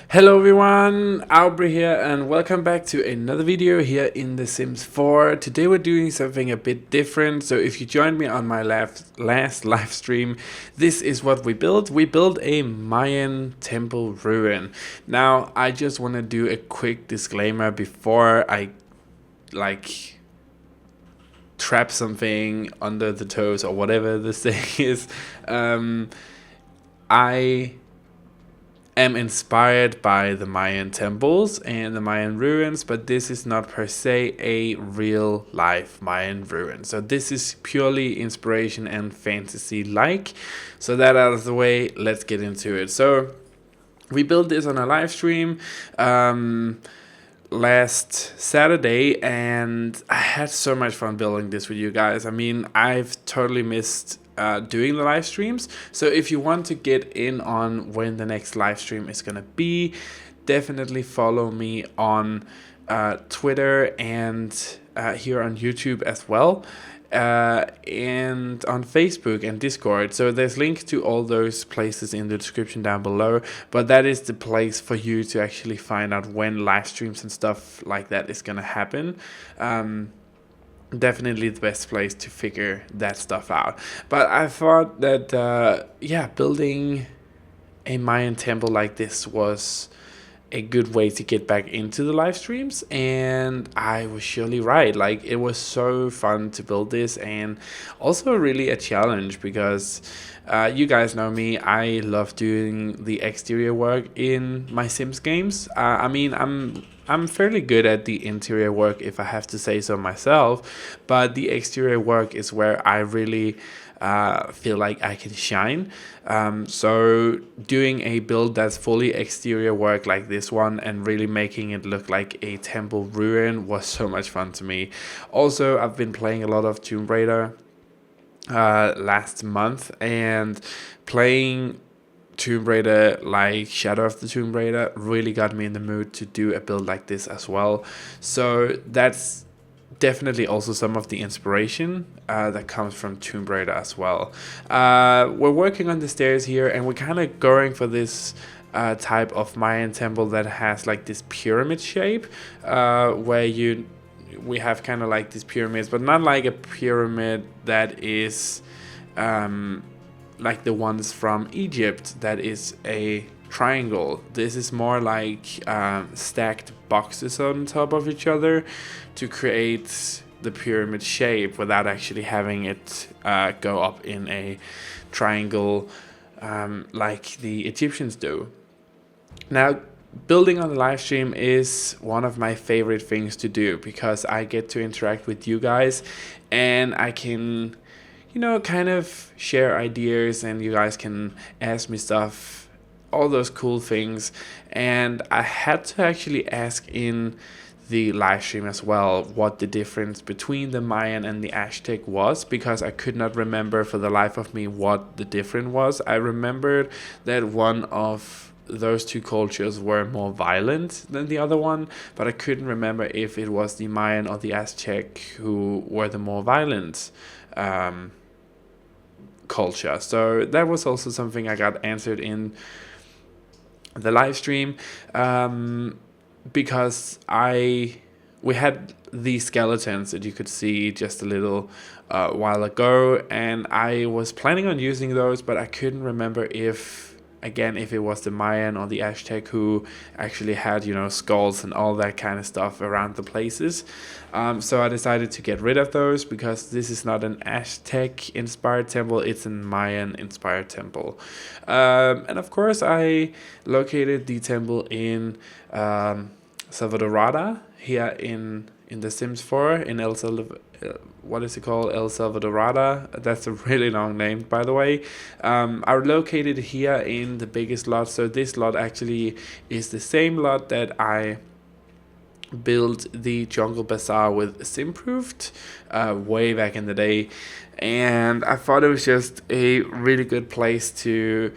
Hello everyone, Auvbri here and welcome back to another video here in The Sims 4. Today we're doing something a bit different, so if you joined me on my last live stream, this is what we built. We built a Mayan temple ruin. Now I just want to do a quick disclaimer before I trap something under the toes or whatever the saying is. I am inspired by the Mayan temples and the Mayan ruins, but this is not per se a real life Mayan ruin. So this is purely inspiration and fantasy like. So that out of the way, let's get into it. So we built this on a live stream last Saturday, and I had so much fun building this with you guys. I mean, I've totally missed doing the live streams. So if you want to get in on when the next live stream is gonna be, definitely follow me on Twitter and here on YouTube as well, and on Facebook and Discord. So there's links to all those places in the description down below, but that is the place for you to actually find out when live streams and stuff like that is gonna happen. Definitely the best place to figure that stuff out. But I thought that building a Mayan temple like this was a good way to get back into the live streams, and I was surely right. Like, it was so fun to build this, and also really a challenge because you guys know me, I love doing the exterior work in my Sims games. I mean, I'm fairly good at the interior work, if I have to say so myself, but the exterior work is where I really feel like I can shine. So doing a build that's fully exterior work like this one and really making it look like a temple ruin was so much fun to me. Also, I've been playing a lot of Tomb Raider last month, and playing Tomb Raider like Shadow of the Tomb Raider really got me in the mood to do a build like this as well. So that's definitely also some of the inspiration that comes from Tomb Raider as well. We're working on the stairs here, and we're kind of going for this type of Mayan temple that has like this pyramid shape, where we have kind of like these pyramids, but not like a pyramid that is like the ones from Egypt that is a triangle. This is more like stacked boxes on top of each other to create the pyramid shape without actually having it go up in a triangle like the Egyptians do. Now, building on the live stream is one of my favorite things to do because I get to interact with you guys, and I can, you know, kind of share ideas, and you guys can ask me stuff, all those cool things. And I had to actually ask in the live stream as well what the difference between the Mayan and the Aztec was, because I could not remember for the life of me what the difference was. I remembered that one of those two cultures were more violent than the other one, but I couldn't remember if it was the Mayan or the Aztec who were the more violent culture. So that was also something I got answered in the live stream, because we had these skeletons that you could see just a little while ago, and I was planning on using those, but I couldn't remember if it was the Mayan or the Aztec who actually had, you know, skulls and all that kind of stuff around the places. So I decided to get rid of those because this is not an Aztec inspired temple, it's a Mayan inspired temple. And of course I located the temple in Selvadorada here in The Sims 4 in El Selvadorada. That's a really long name, by the way. Are located here in the biggest lot. So this lot actually is the same lot that I built the Jungle Bazaar with Simproved way back in the day, and I thought it was just a really good place to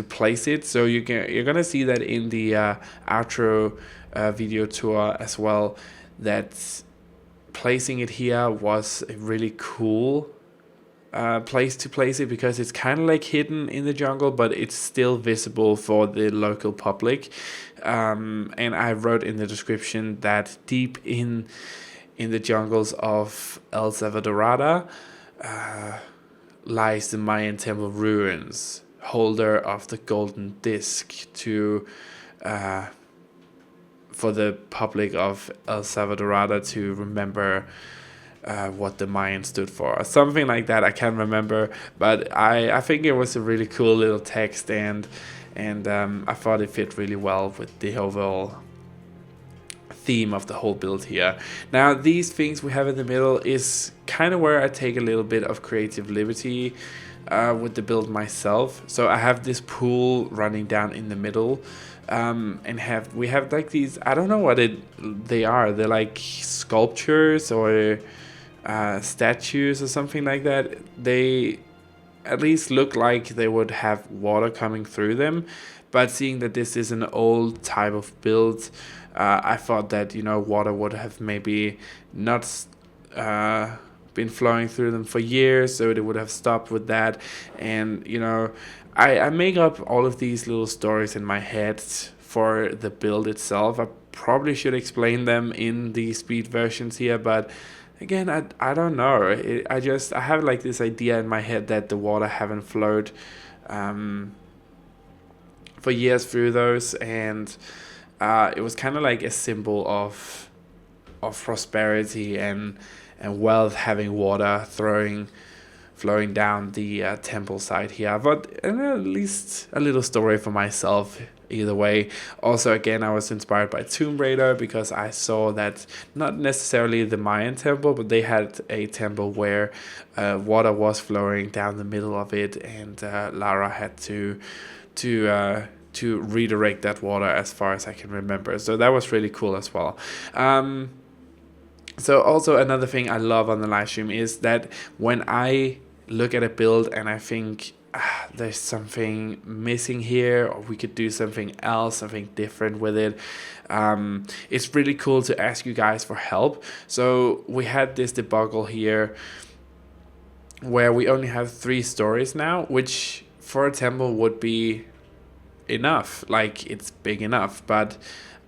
place it. So you're gonna see that in the outro video tour as well, that placing it here was a really cool place to place it, because it's kind of like hidden in the jungle, but it's still visible for the local public. And I wrote in the description that deep in the jungles of Selvadorada lies the Mayan Temple ruins, holder of the golden disc for the public of Selvadorada to remember what the Mayan stood for, or something like that. I can't remember, but I think it was a really cool little text, and I thought it fit really well with the overall theme of the whole build here. Now, these things we have in the middle is kind of where I take a little bit of creative liberty with the build myself. So I have this pool running down in the middle, and we have like these, I don't know what they are. They're like sculptures or statues or something like that. They at least look like they would have water coming through them, but seeing that this is an old type of build, I thought that, you know, water would have maybe not been flowing through them for years, so it would have stopped with that. And, you know, I make up all of these little stories in my head for the build itself. I probably should explain them in the speed versions here, but again, I don't know. I have like this idea in my head that the water haven't flowed for years through those, and it was kind of like a symbol of prosperity and wealth, having water flowing down the temple side here. But at least a little story for myself either way. Also, again, I was inspired by Tomb Raider, because I saw that not necessarily the Mayan temple, but they had a temple where water was flowing down the middle of it, and Lara had to redirect that water, as far as I can remember. So that was really cool as well. So also another thing I love on the live stream is that when I look at a build and I think there's something missing here, or we could do something else, something different with it, it's really cool to ask you guys for help. So we had this debuggle here where we only have 3 stories now, which for a temple would be enough, like it's big enough. But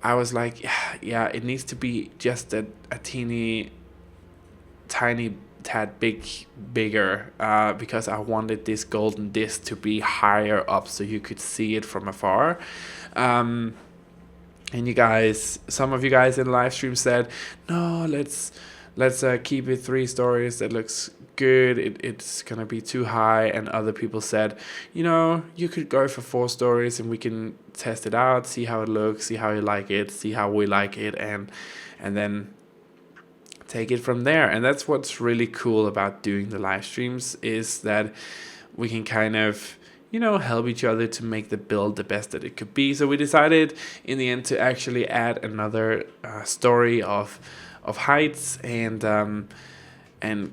I was like, yeah, it needs to be just a tiny tad bigger, because I wanted this golden disc to be higher up so you could see it from afar. And you guys, some of you guys in the live stream said, no, let's keep it 3 stories. That looks good. It's gonna be too high. And other people said, you know, you could go for 4 stories and we can test it out, see how it looks, see how you like it, see how we like it, and then take it from there. And that's what's really cool about doing the live streams, is that we can kind of, you know, help each other to make the build the best that it could be. So we decided in the end to actually add another story of heights, and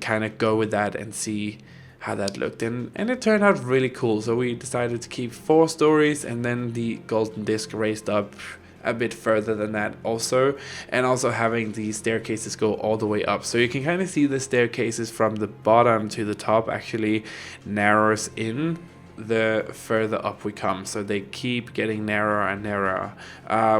kind of go with that and see how that looked, and it turned out really cool. So we decided to keep 4 stories, and then the golden disc raised up a bit further than that also, and also having the staircases go all the way up, so you can kind of see the staircases from the bottom to the top actually narrows in the further up we come. So they keep getting narrower and narrower,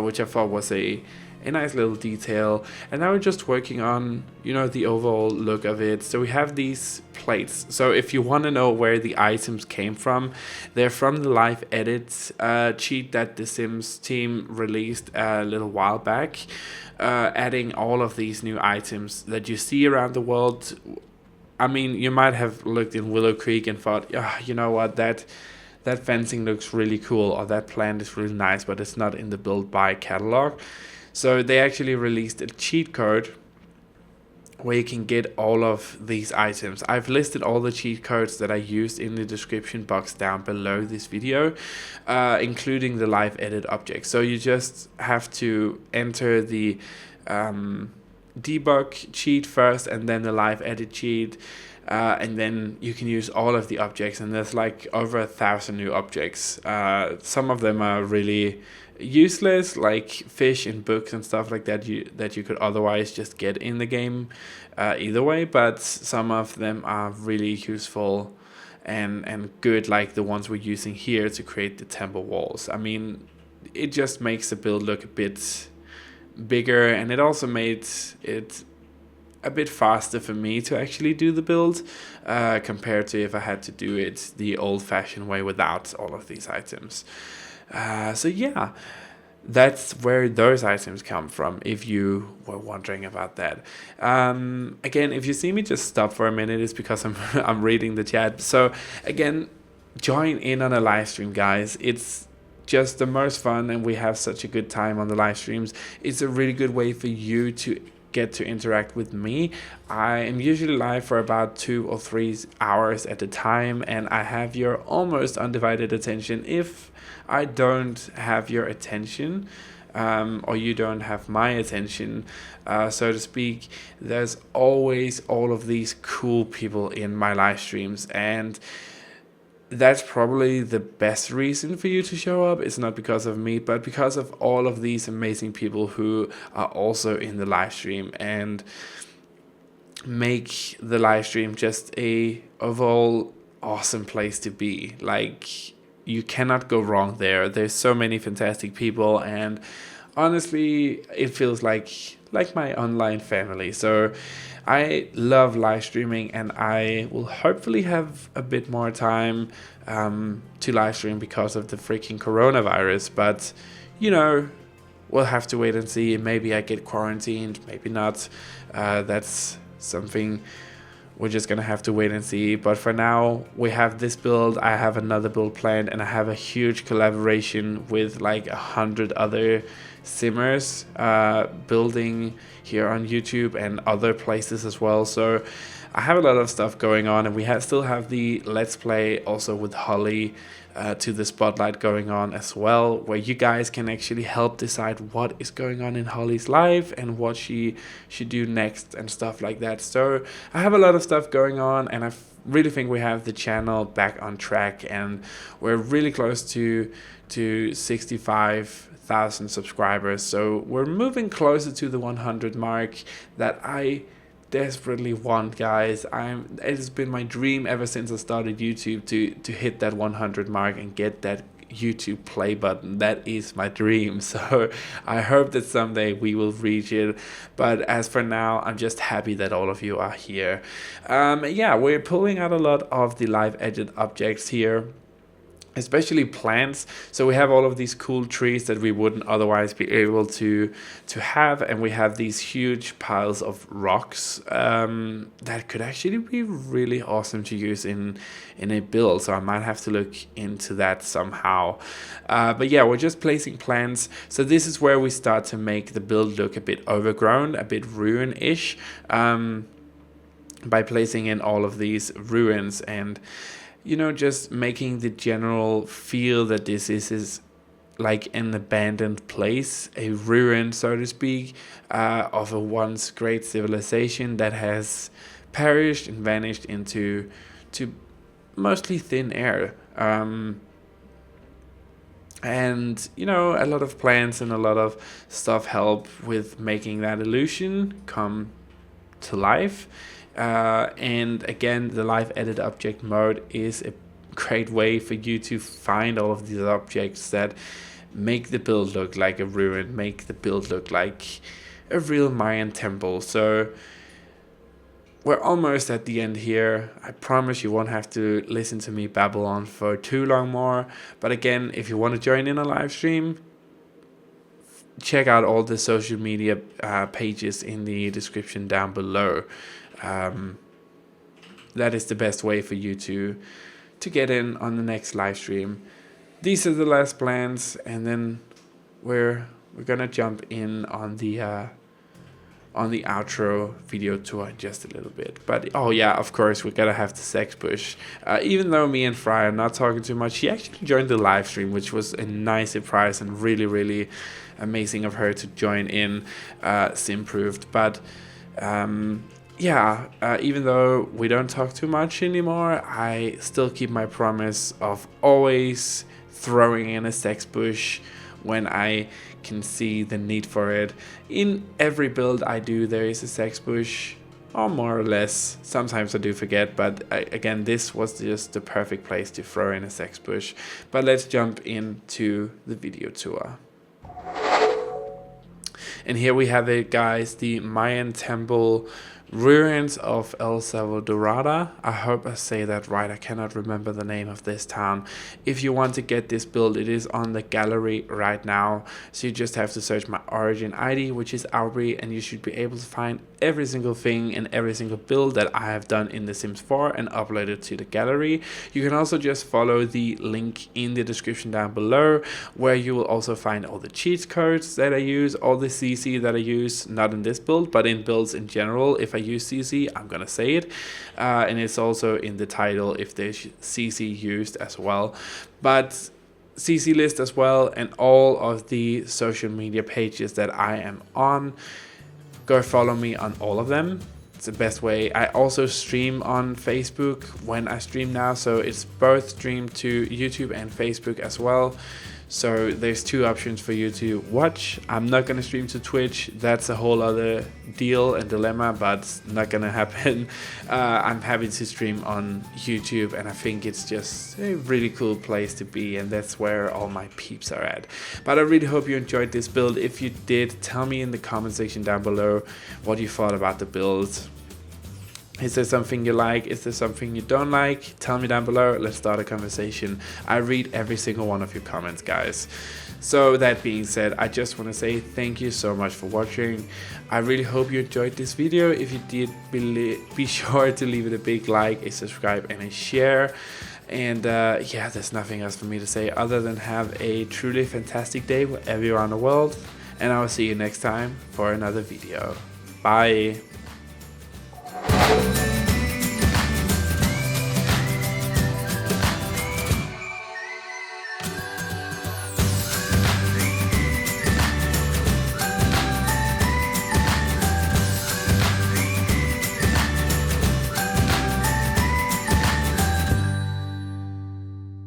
which I thought was a nice little detail. And now we're just working on, you know, the overall look of it. So we have these plates. So if you want to know where the items came from, they're from the live edits cheat that the Sims team released a little while back, adding all of these new items that you see around the world. I mean, you might have looked in Willow Creek and thought, you know what, that fencing looks really cool, or that plant is really nice, but it's not in the build by catalog. So they actually released a cheat code where you can get all of these items. I've listed all the cheat codes that I used in the description box down below this video, including the live edit object. So you just have to enter the debug cheat first, and then the live edit cheat, and then you can use all of the objects, and there's like over 1,000 new objects. Some of them are really useless, like fish and books and stuff like that you could otherwise just get in the game either way, but some of them are really useful and good, like the ones we're using here to create the temple walls. I mean, it just makes the build look a bit bigger, and it also made it a bit faster for me to actually do the build compared to if I had to do it the old-fashioned way without all of these items. So yeah, that's where those items come from, if you were wondering about that. Again, if you see me just stop for a minute, it's because I'm reading the chat. So again, join in on a live stream, guys. It's just the most fun, and we have such a good time on the live streams. It's a really good way for you to get to interact with me. I am usually live for about 2 or 3 hours at a time, and I have your almost undivided attention. If I don't have your attention, or you don't have my attention, so to speak, there's always all of these cool people in my live streams, and that's probably the best reason for you to show up. It's not because of me, but because of all of these amazing people who are also in the live stream and make the live stream just a overall awesome place to be. Like, you cannot go wrong there. There's so many fantastic people, and honestly, it feels like my online family. So I love live streaming, and I will hopefully have a bit more time to live stream because of the freaking coronavirus. But, you know, we'll have to wait and see. Maybe I get quarantined, maybe not. That's something we're just gonna have to wait and see. But for now, we have this build. I have another build planned, and I have a huge collaboration with like 100 other simmers building here on YouTube and other places as well. So I have a lot of stuff going on, and we still have the Let's Play also with Holly to the Spotlight going on as well, where you guys can actually help decide what is going on in Holly's life and what she should do next and stuff like that. So I have a lot of stuff going on, and I really think we have the channel back on track, and we're really close to 65,000 subscribers. So we're moving closer to the 100 mark that I desperately want, guys. It has been my dream ever since I started YouTube to hit that 100 mark and get that YouTube play button. That is my dream. So I hope that someday we will reach it, but as for now, I'm just happy that all of you are here. Yeah, we're pulling out a lot of the live edit objects here, especially plants. So we have all of these cool trees that we wouldn't otherwise be able to have, and we have these huge piles of rocks that could actually be really awesome to use in a build. So I might have to look into that somehow. But yeah, we're just placing plants. So this is where we start to make the build look a bit overgrown, a bit ruin-ish, by placing in all of these ruins, and you know, just making the general feel that this is like an abandoned place, a ruin, so to speak, of a once great civilization that has perished and vanished into mostly thin air. And, you know, a lot of plants and a lot of stuff help with making that illusion come to life. And again, the live edit object mode is a great way for you to find all of these objects that make the build look like a ruin, make the build look like a real Mayan temple. So we're almost at the end here. I promise you won't have to listen to me babble on for too long more. But again, if you want to join in a live stream, check out all the social media pages in the description down below. That is the best way for you to get in on the next live stream. These are the last plans, and then we're gonna jump in on the outro video tour in just a little bit. But oh yeah, of course we're gonna have the sex push. Even though me and Fry are not talking too much, she actually joined the live stream, which was a nice surprise and really, really amazing of her to join in, Simproved. But yeah, even though we don't talk too much anymore, I still keep my promise of always throwing in a sex bush when I can see the need for it. In every build I do, there is a sex bush, or more or less. Sometimes I do forget, but again, this was just the perfect place to throw in a sex bush. But let's jump into the video tour. And here we have it, guys, the Mayan Temple ruins of Selvadorada. I hope I say that right. I cannot remember the name of this town. If you want to get this build, it is on the gallery right now. So you just have to search my origin ID, which is Auvbri, and you should be able to find every single thing and every single build that I have done in The Sims 4 and upload it to the gallery. You can also just follow the link in the description down below, where you will also find all the cheat codes that I use, all the CC that I use, not in this build, but in builds in general. If I use CC, I'm gonna say it, and it's also in the title if there's CC used as well. But CC list as well, and all of the social media pages that I am on, go follow me on all of them. It's the best way. I also stream on Facebook when I stream now, so it's both streamed to YouTube and Facebook as well. So there's two options for you to watch. I'm not going to stream to Twitch. That's a whole other deal and dilemma, but not going to happen. I'm happy to stream on YouTube, and I think it's just a really cool place to be, and that's where all my peeps are at. But I really hope you enjoyed this build. If you did, tell me in the comment section down below what you thought about the build. Is there something you like? Is there something you don't like? Tell me down below. Let's start a conversation. I read every single one of your comments, guys. So that being said, I just want to say thank you so much for watching. I really hope you enjoyed this video. If you did, be sure to leave it a big like, a subscribe, and a share. And yeah, there's nothing else for me to say other than have a truly fantastic day wherever you are in the world. And I will see you next time for another video. Bye.